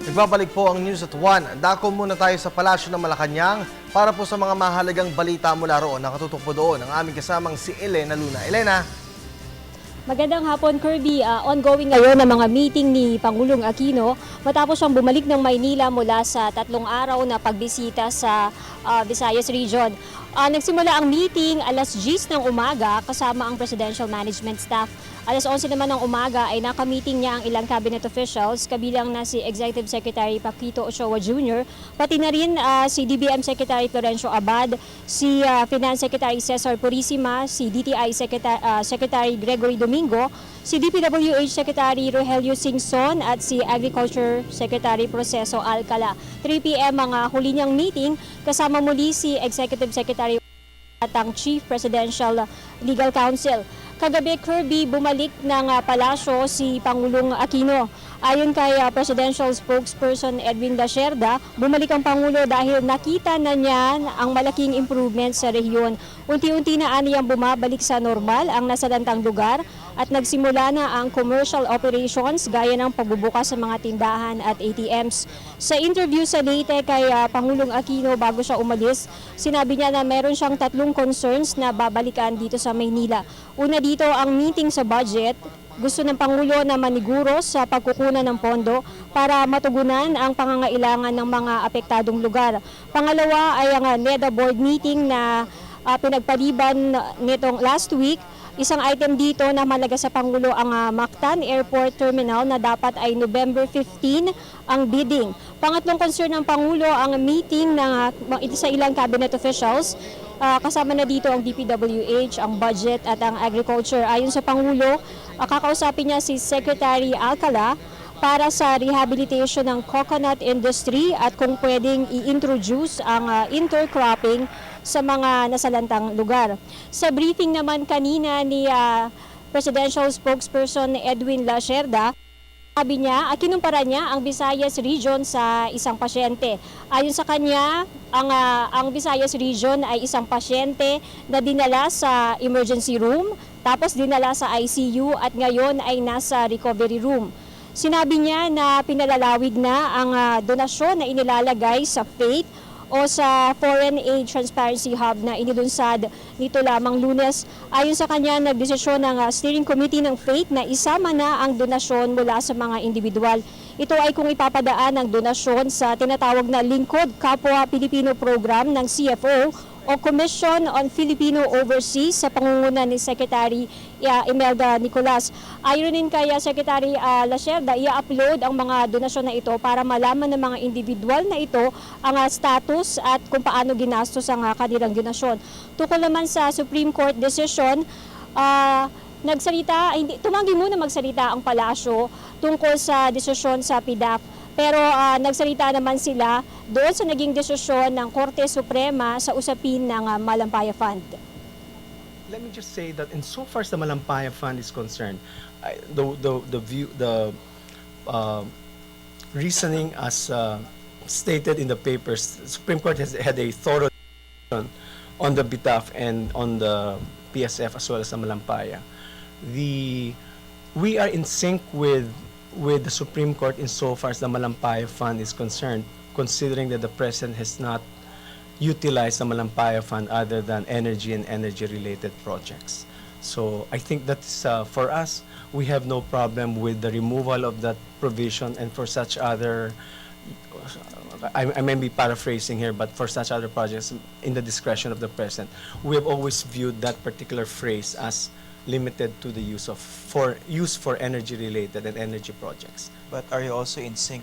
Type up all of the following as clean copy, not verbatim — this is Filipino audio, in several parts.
Nagbabalik po ang News at 1. Dako muna tayo sa Palasyo ng Malacanang para po sa mga mahalagang balita mula roon. Nakatutok po doon ang aming kasamang si Elena Luna. Elena? Magandang hapon, Kirby. Ongoing ngayon ang mga meeting ni Pangulong Aquino matapos siyang bumalik ng Maynila mula sa 3 araw na pagbisita sa Visayas Region. Nagsimula ang meeting alas 10 ng umaga kasama ang Presidential Management Staff. Alas 11 naman ng umaga ay nakamiting niya ang ilang cabinet officials, kabilang na si Executive Secretary Paquito Ochoa Jr., pati na rin si DBM Secretary Florencio Abad, si Finance Secretary Cesar Purisima, si DTI Secretary Gregory Domingo, si DPWH Secretary Rogelio Singson at si Agriculture Secretary Proceso Alcala. 3 p.m. ang huli niyang meeting, kasama muli si Executive Secretary at ang Chief Presidential Legal Counsel. Kagabi, Kirby, bumalik ng palasyo si Pangulong Aquino. Ayon kay Presidential Spokesperson Edwin Lacerda, bumalik ang Pangulo dahil nakita na niya ang malaking improvement sa rehiyon. Unti-unti na aniyang bumabalik sa normal ang nasalantang lugar at nagsimula na ang commercial operations gaya ng pagbubukas sa mga tindahan at ATMs. Sa interview sa Leyte kay Pangulong Aquino bago siya umalis, sinabi niya na meron siyang 3 concerns na babalikan dito sa Maynila. Una dito ang meeting sa budget. Gusto ng Pangulo na maniguro sa pagkukunan ng pondo para matugunan ang pangangailangan ng mga apektadong lugar. Pangalawa ay ang NEDA board meeting na pinagpaliban nitong last week. Isang item dito na malaga sa Pangulo ang Mactan Airport Terminal na dapat ay November 15 ang bidding. Pangatlong concern ng Pangulo ang meeting sa ilang cabinet officials. Kasama na dito ang DPWH, ang budget at ang agriculture. Ayon sa Pangulo, kakausapin niya si Secretary Alcala para sa rehabilitation ng coconut industry at kung pwedeng i-introduce ang intercropping sa mga nasalantang lugar. Sa briefing naman kanina ni Presidential Spokesperson Edwin Lacerda, sabi niya, kinumpara niya ang Visayas Region sa isang pasyente. Ayon sa kanya, ang Visayas Region ay isang pasyente na dinala sa emergency room, tapos dinala sa ICU at ngayon ay nasa recovery room. Sinabi niya na pinalalawig na ang donasyon na inilalagay sa FAITH o sa Foreign Aid Transparency Hub na inilunsad nito lamang Lunes. Ayon sa kanya, nagdesisyon ng steering committee ng FAITH na isama na ang donasyon mula sa mga individual. Ito ay kung ipapadaan ang donasyon sa tinatawag na Lingkod Kapwa Pilipino Program ng CFO o Commission on Filipino Overseas sa pangunguna ni Secretary Imelda Nicolas. Ayon din kay Secretary Lacerda, i-upload ang mga donasyon na ito para malaman ng mga individual na ito ang status at kung paano ginastos ang kanilang donasyon. Tukol naman sa Supreme Court decision, tumanggi muna magsalita ang palasyo tungkol sa desisyon sa PDAF. Pero nagsalita naman sila doon sa naging desisyon ng Korte Suprema sa usapin ng Malampaya Fund. Let me just say that insofar as the Malampaya Fund is concerned, the reasoning as stated in the papers, the Supreme Court has had a thorough discussion on the BITAF and on the PSF as well as the Malampaya. We are in sync with the Supreme Court insofar as the Malampaya Fund is concerned, considering that the President has not utilized the Malampaya Fund other than energy and energy-related projects. So I think that's, for us, we have no problem with the removal of that provision, and for such other, I may be paraphrasing here, but for such other projects in the discretion of the President, we have always viewed that particular phrase as limited to the use for energy-related and energy projects. But are you also in sync?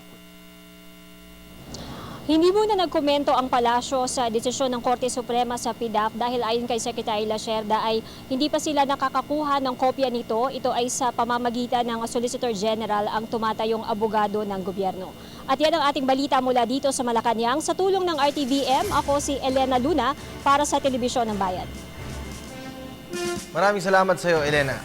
Hindi muna nagkomento ang palasyo sa desisyon ng Korte Suprema sa PDAF dahil ayon kay Secretary Lacerda ay hindi pa sila nakakakuha ng kopya nito. Ito ay sa pamamagitan ng Solicitor General ang tumatayong abogado ng gobyerno. At yan ang ating balita mula dito sa Malacanang. Sa tulong ng RTVM, ako si Elena Luna para sa Telebisyon ng Bayan. Maraming salamat sa iyo, Elena.